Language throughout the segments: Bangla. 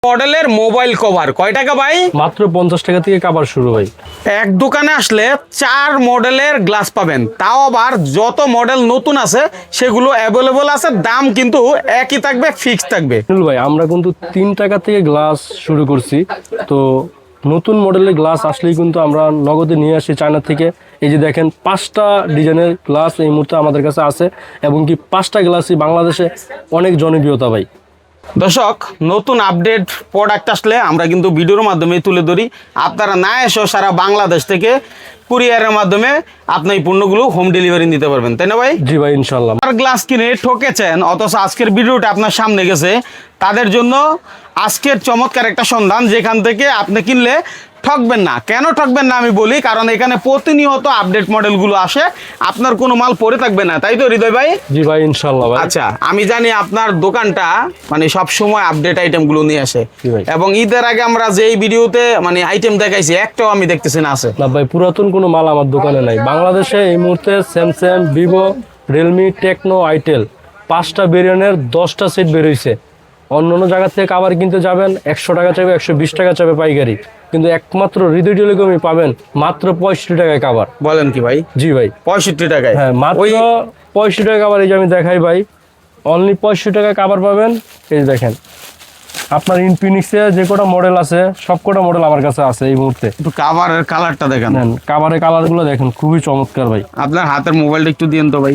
মডেলের মোবাইল কভার কয় টাকা ভাই? মাত্র 50 টাকা থেকে কভার শুরু ভাই। এক দোকানে আসলে 4 মডেলের গ্লাস পাবেন, তাও আবার যত মডেল নতুন আছে সেগুলো অ্যাভেলেবল আছে, দাম কিন্তু একই থাকবে, ফিক্স থাকবে। ভাই আমরা কিন্তু 3 টাকা থেকে গ্লাস শুরু করছি, তো নতুন মডেলের গ্লাস আসলেই কিন্তু আমরা নগদে নিয়ে আসি চায়না থেকে। এই যে দেখেন 5টা ডিজাইনের গ্লাস এই মুহূর্তে আমাদের কাছে আছে, এবং কি 5টা গ্লাসই বাংলাদেশে অনেক জনপ্রিয়তা ভাই। দর্শক, নতুন আপডেট প্রোডাক্ট আসলে আমরা কিন্তু ভিডিওর মাধ্যমে তুলে ধরি। আপনারা না এসেও সারা বাংলাদেশ থেকে কুরিয়ারের মাধ্যমে আপনি এই পণ্যগুলো হোম ডেলিভারি নিতে পারবেন, তাই না ভাই? জি ভাই, ইনশাল্লাহ। আর গ্লাস কিনে ঠকেছেন অথচ আজকের ভিডিওটা আপনার সামনে গেছে, তাদের জন্য আজকের চমৎকার একটা সন্ধান, যেখান থেকে আপনি কিনলে ঠকবেন না। কেন ঠকবেন না আমি বলি, কারণ এখানে প্রতিনিয়ত আপডেট মডেলগুলো আসে, আপনার কোনো মাল পরে থাকবে না, তাই তো হৃদয় ভাই? জি ভাই, ইনশাল্লাহ ভাই। আচ্ছা, আমি জানি আপনার দোকানটা মানে সব সময় আপডেট আইটেমগুলো নিয়ে আসে, এবং ঈদের আগে আমরা যেই ভিডিওতে মানে আইটেম দেখাইছি একটাও আমি দেখতেছি না আছে। না ভাই, পুরাতন কোনো মাল আমার দোকানে নাই। বাংলাদেশে এই মুহূর্তে Samsung, Vivo, Realme, Tecno, itel 5টা ভেরিয়েন্টের 10টা সেট বেরোইছে। অন্য অন্য জায়গা থেকে আবার কিনতে যাবেন 100 টাকা চাইবে, 120 টাকা চাইবে পাইকারি, কিন্তু একমাত্র হৃদয় টেলিকমে পাবেন মাত্র 65 টাকায় কাভার। বলেন কি ভাই? জি ভাই, 65 টাকায়? হ্যাঁ, মাত্র 65 টাকা কাভার। এই যে আমি দেখাই ভাই, অনলি 65 টাকায় কাভার পাবেন। এই যে দেখেন, আপনার ইনফিনিক্সে যে কটা মডেল আছে সব কটা মডেল আমার কাছে আছে এই মুহূর্তে। একটু কাভারের কালারটা দেখেন, কাভারের কালারগুলো দেখেন, খুবই চমৎকার ভাই। আপনার হাতের মোবাইলটা একটু দিয়েন তো ভাই,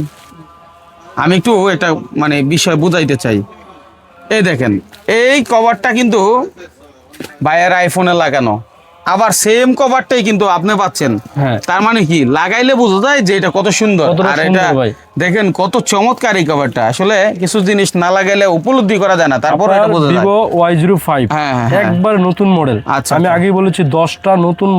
আমি একটু এটা মানে বিষয় বুঝাইতে চাই। এই দেখেন, এই কভারটা কিন্তু ভাইয়ের আইফোনে লাগানো, আবার সেম কভারটাই কিন্তু আপনি পাচ্ছেন। হ্যাঁ, তার মানে কি, লাগাইলে বোঝা যায় যে এটা কত সুন্দর। আর এটা দেখেন কত চমৎকার এই কভারটা। আসলে কিছু জিনিস না লাগাইলে উপলব্ধি করা যায় না, তারপর এটা বোঝা যায়। Vivo Y05 একবার নতুন মডেল। আমি আগেই বলেছি 10টা নতুন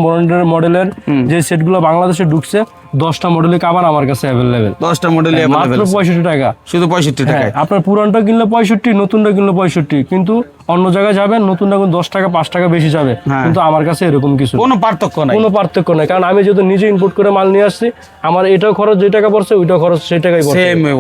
মডেলের যে সেটগুলো বাংলাদেশে ঢুকছে, 10টা মডেলের কভার আমার কাছে अवेलेबल। 10টা মডেলই মাত্র 65 টাকা, শুধু 65 টাকা। আপনার পুরানটা কিনলে 65, নতুনটা কিনলে 65, কিন্তু অন্য জায়গায় যাবেন নতুনটা 10 টাকা 5 টাকা বেশি যাবে, কিন্তু আমার কাছে এরকম কিছু কোনো পার্থক্য নাই, কোনো পার্থক্য নাই। কারণ আমি যেহেতু নিজে ইম্পোর্ট করে মাল নিয়ে আসছি, আমার এটাও খরচ যে টাকা পড়ছে ওইটাও খরচ সেই টাকাই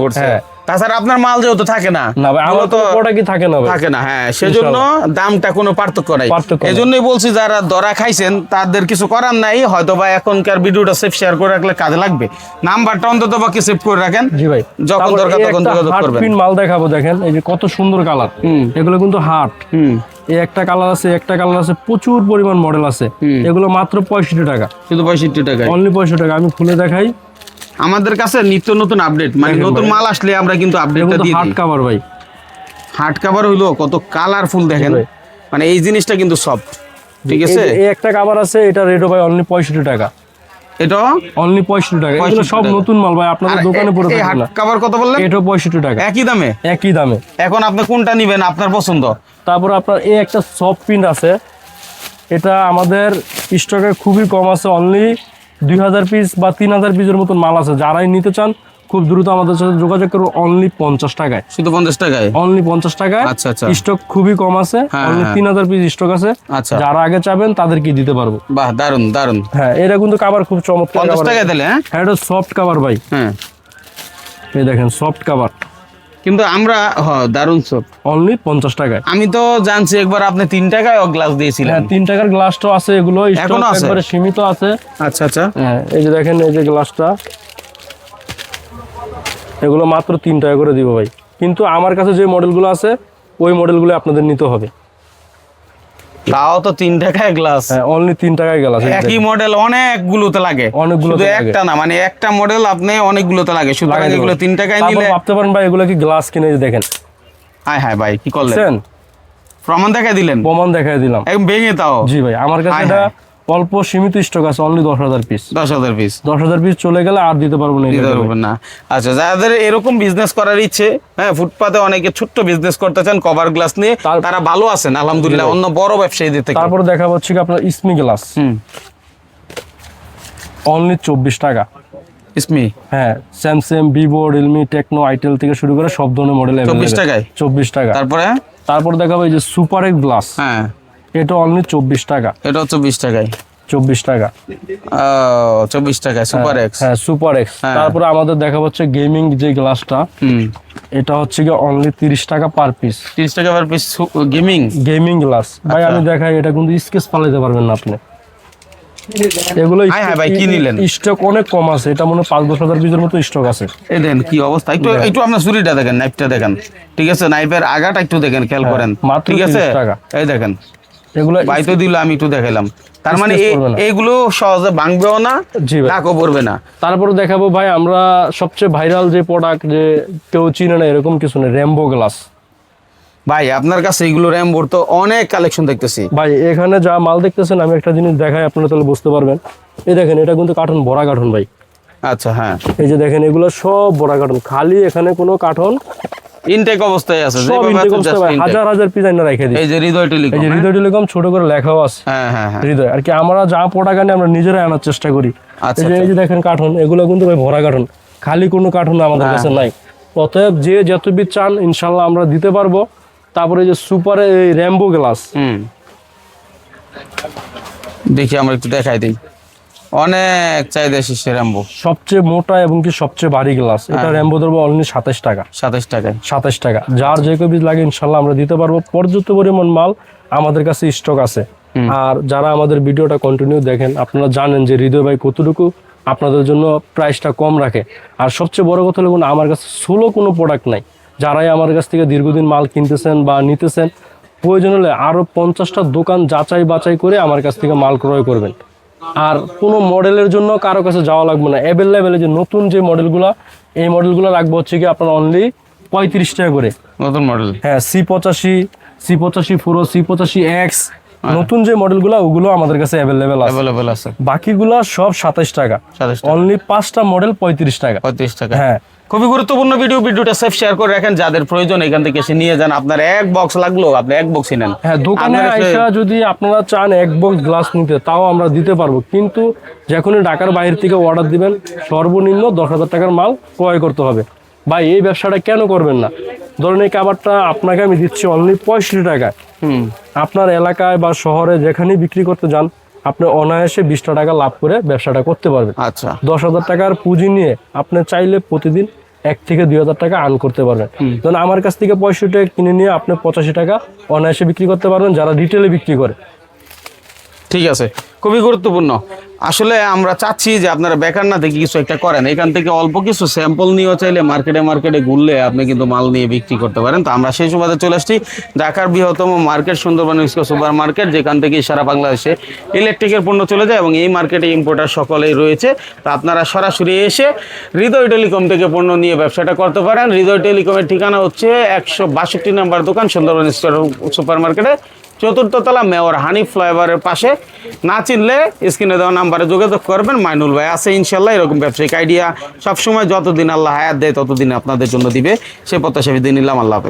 পড়ছে। তাছাড়া আপনার মাল যেহেতু থাকে না, আমার তো প্রোডাক্টই থাকে না, থাকে না। হ্যাঁ, সেজন্য দামটা কোনো পার্থক্য নাই। এজন্যই বলছি, যারা ধরা খাইছেন তাদের কিছু করার নাই। হয়তো বা এখনকার ভিডিওটা সেভ শেয়ার করে রাখলে কাজে লাগবে। নাম্বারটা অন্তত বাকি সেভ করে রাখেন, জি ভাই, যখন দরকার তখন যোগাযোগ করবেন। পিন মাল দেখাবো, দেখেন এই যে কত সুন্দর কালার, এগুলো কিন্তু হার্ট। এই একটা কালার আছে, একটা কালার আছে, প্রচুর পরিমাণ মডেল আছে। এগুলো মাত্র 65 টাকা, শুধু 65 টাকা, অনলি 65 টাকা। আমি খুলে দেখাই, আমাদের কাছে নিত্য নতুন আপডেট, মানে নতুন মাল আসলে আমরা কিন্তু আপডেটটা দিই। হার্ড কভার ভাই, হার্ড কভার হইলো কত কালারফুল দেখেন, মানে এই জিনিসটা কিন্তু সফট। ঠিক আছে, এই একটা কভার আছে, এটা রেটও ভাই অনলি 65 টাকা। এটা অনলি 65 টাকা। এগুলো সব নতুন মাল ভাই, আপনাদের দোকানে পড়ে থাকে না। হার্ড কভার কত বললেন? এটা 65 টাকা, একই দামে, একই দামে। এখন আপনি কোনটা নেবেন আপনার পছন্দ। তারপর আপনার এই একটা সফট পিন আছে, এটা আমাদের স্টকে খুবই কম আছে, অনলি 2000 পিস বা 3000 পিসের মতন মাল আছে। যারাই নিতে চান খুব দ্রুত আমাদের সাথে যোগাযোগ করুন, অনলি 50 টাকায়, শুধু 50 টাকায়, অনলি 50 টাকায়। আচ্ছা আচ্ছা, স্টক খুবই কম আছে, অনলি 3000 পিস স্টক আছে। আচ্ছা, যারা আগে চাবেন তাদেরকে দিতে পারবো। বাহ, দারুন দারুন। হ্যাঁ, এটা কিন্তু কভার খুব চমৎকার। 50 টাকায় দিলে? হ্যাঁ, এটা সফট কভার ভাই। হ্যাঁ, এই দেখেন সফট কভার, কিন্তু আমরা দারুন সফট, অনলি 50 টাকায়। আমি তো জানছি একবার আপনি 3 টাকায় গ্লাস দিয়েছিলেন। হ্যাঁ, 3 টাকার গ্লাসটাও আছে, এগুলো স্টক একবারে সীমিত আছে। আচ্ছা আচ্ছা, হ্যাঁ, এই যে দেখেন, এই যে গ্লাসটা, এগুলো মাত্র 3 টাকা করে দিব ভাই। কিন্তু আমার কাছে যে মডেলগুলো আছে ওই মডেলগুলো আপনাদের নিতে হবে। তাও তো 3 টাকায় গ্লাস? হ্যাঁ, অনলি 3 টাকায় গ্লাস। একই মডেল অনেকগুলোতে লাগে, অনেকগুলোতে একটা না, মানে একটা মডেল আপনি অনেকগুলোতে লাগে। সুতরাং এগুলো 3 টাকায় নিলে ভাবতে পারেন ভাই এগুলো কি গ্লাস কিনে দেখেন। হায় হায় ভাই, কি করলেন? প্রমাণ দেখাই দিলেন? প্রমাণ দেখাই দিলাম, একদম ভেঙে। তাও? জি ভাই, আমার কাছে এটা অল্প সীমিত স্টক আছে, অনলি 10,000 পিস। 10,000 পিস? 10,000 পিস চলে গেলে আর দিতে পারবো না, দিতে পারবেন না। আচ্ছা, যাদের এরকম বিজনেস করার ইচ্ছে, হ্যাঁ, ফুটপাতে অনেকে ছোট্ট বিজনেস করতে চান কভার গ্লাস নিয়ে, তারা ভালো আছেন আলহামদুলিল্লাহ অন্য বড় ব্যবসায়ীদের থেকে। তারপরে দেখা হচ্ছে কি আপনার ইসমি গ্লাস, অনলি 24 টাকা। ইসমি? হ্যাঁ, Samsung, Vivo, Realme, Tecno, itel থেকে শুরু করে সব ধরনের মডেল 24 টাকায়? 24 টাকা। তারপর দেখাবো এই যে সুপার এক্স গ্লাস, হ্যাঁ, এটা অনলি 24 টাকা। এটা 24 টাকায়। 24 টাকা। 24 টাকায় সুপার এক্স। হ্যাঁ সুপার এক্স। হ্যাঁ। তারপরে আমাদের দেখা হচ্ছে গেমিং যে গ্লাসটা, এটা হচ্ছে কি অনলি 30 টাকা পার পিস। 30 টাকা পার পিস গেমিং গ্লাস ভাই আচ্ছা। আমি দেখাই, এটা কিন্তু স্কেচ ফালাইতে পারবেন না আপনি। এগুলো হ্যাঁ হ্যাঁ ভাই, কি নিলেন? স্টক অনেক কম আছে, এটা মনে হয় 5-10 হাজার পিসের মতো স্টক আছে। এই দেখেন কি অবস্থা, একটু একটু আপনার ছুরিটা দেখেন, নাইফটা দেখেন, ঠিক আছে, নাইফের আগাটা একটু দেখেন, খেয়াল করেন, মাত্র ঠিক আছে 30 টাকা। এই দেখেন, এগুলো ভাই তো দিল, আমি একটু দেখাইলাম, তার মানে Scratch করবে না। এইগুলো সহজে ভাঙবেও না, জি ভাই। দাগও পড়বে না। তারপরে দেখাবো ভাই আমরা সবচেয়ে ভাইরাল যে প্রোডাক্ট, যে কেউ চিনে না এরকম কিছু নেই, র্যাম্বো গ্লাস। ভাই আপনার কাছে এগুলো র্যাম্বোর তো অনেক কালেকশন দেখতেছি। ভাই এখানে যা মাল দেখতেছেন, আমি একটা জিনিস দেখাই, আপনারা তাহলে বুঝতে পারবেন। এই দেখেন, এটা কিন্তু কার্টন ভরা কার্টন ভাই। আচ্ছা হ্যাঁ, এই যে দেখেন, এগুলো সব ভরা কার্টন, খালি এখানে কোনো কার্টন ইনটেক অবস্থায় আছে, সব যেভাবে ইনটেক আছে অবস্থা just ভাই, intake। হাজার হাজার পিস আইনা রেখে দিই। এই যে হৃদয় এই টেলিকম, যে হৃদয় টেলিকম ছোট করে লেখাও আছে হ্যাঁ হ্যাঁ হ্যাঁ, হৃদয়। আর কি আমরা যা প্রোডাক্ট আনি আমরা নিজেরাই আনার চেষ্টা করি। আচ্ছা, এই যে দেখেন কার্টন, এগুলো কিন্তু ভাই ভরা কার্টন, খালি কোনো কার্টন আমাদের কাছে নাই। অতএব যে যত পিস চান ইনশাল্লাহ আমরা দিতে পারবো। তারপরে এই যে সুপার এই র্যাম্বো গ্লাস, দেখি আমরা একটু দেখাই দিই, অনেক চাহিদা শেষে র্যাম্বো, সবচেয়ে মোটা এবং কি সবচেয়ে ভারী গ্লাস। এটা র্যাম্বো ধরবো অনলি 27 টাকা। 27 টাকায়। 27 টাকা। যার যে কপিস লাগে ইনশাল্লাহ আমরা দিতে পারবো। পর্যাপ্ত পরিমাণ মাল আমাদের কাছে স্টক আছে। আর যারা আমাদের ভিডিওটা কন্টিনিউ দেখেন, আপনারা জানেন যে হৃদয় ভাই কতটুকু আপনাদের জন্য প্রাইসটা কম রাখে। আর সবচেয়ে বড় কথা হলো আমার কাছে সোলো কোনো প্রোডাক্ট নাই। যারাই আমার কাছ থেকে দীর্ঘদিন মাল কিনতেছেন বা নিতেছেন, প্রয়োজন হলে আরও 50টা দোকান যাচাই বাছাই করে আমার কাছ থেকে মাল ক্রয় করবেন। আর কোনো মডেলের জন্য কারো কাছে যাওয়া লাগবে না। অ্যাভেলেবেল যে নতুন যে মডেলগুলো, এই মডেলগুলো রাখবো হচ্ছে কি আপনার অনলি 35 টাকা করে। নতুন মডেল, হ্যাঁ, C85 Pro, C85X, নতুন যে মডেলগুলো ওগুলো আমাদের কাছে অ্যাভেলেবেল আছে। অ্যাভেলেবল আছে। বাকিগুলা সব 27 টাকা। 27 টাকা। অনলি 5টা মডেল 35 টাকা। 35 টাকা। হ্যাঁ, খুবই গুরুত্বপূর্ণ ভিডিওটা সেভ শেয়ার করে রাখেন, যাদের প্রয়োজন এখান থেকে এসে নিয়ে যান। আপনার এক বক্স লাগলো, আপনি এক বক্সই নেন। হ্যাঁ, দোকানে আইসা যদি আপনারা চান এক বক্স গ্লাস নিতে, তাও আমরা দিতে পারবো। কিন্তু যখনই ঢাকার বাইরে থেকে অর্ডার দিবেন, সর্বনিম্ন 10,000 টাকার মাল ক্রয় করতে হবে। ভাই এই ব্যবসাটা কেন করবেন না? ধরুন এই কাবারটা আপনাকে আমি দিচ্ছি অনলি 65 টাকায়। আপনার এলাকায় বা শহরে যেখানেই বিক্রি করতে যান, আপনি অনায়াসে 20 টাকা লাভ করে ব্যবসাটা করতে পারবেন। আচ্ছা, 10,000 টাকার পুঁজি নিয়ে আপনি চাইলে প্রতিদিন 1 থেকে 2,000 টাকা আর্ন করতে পারবেন। ধরুন আমার কাছ থেকে 65 টাকা কিনে নিয়ে আপনি 85 টাকা অনায়াসে বিক্রি করতে পারবেন, যারা রিটেলে বিক্রি করে। ঠিক আছে, খুবই গুরুত্বপূর্ণ। আসলে আমরা চাচ্ছি যে আপনারা বেকার না থেকে কিছু একটা করেন। এখান থেকে অল্প কিছু স্যাম্পল নিয়েও চাইলে মার্কেটে ঘুরলে আপনি কিন্তু মাল নিয়ে বিক্রি করতে পারেন। তো আমরা সেই সুবাদে চলে আসছি ঢাকার বৃহত্তম মার্কেট সুন্দরবন সুপার মার্কেট, যেখান থেকে সারা বাংলাদেশে ইলেকট্রিকের পণ্য চলে যায় এবং এই মার্কেটে ইম্পোর্টার সকলেই রয়েছে। তো আপনারা সরাসরি এসে হৃদয় টেলিকম থেকে পণ্য নিয়ে ব্যবসাটা করতে পারেন। হৃদয় টেলিকমের ঠিকানা হচ্ছে 162 নম্বর দোকান, সুন্দরবন সুপার মার্কেটে, 4th তলা, মেয়র হানিফ ফ্লাইওভারের পাশে। না চিনলে স্ক্রিনে দেওয়া নাম্বারে যোগাযোগ করবেন। মাইনুল ভাই আছে ইনশাল্লাহ। এরকম ব্যবসায়িক আইডিয়া সবসময় যতদিন আল্লাহ হায়াত দেয় ততদিন আপনাদের জন্য দিবে, সে প্রত্যাশা নিলাম। আল্লাহ হাফেজ।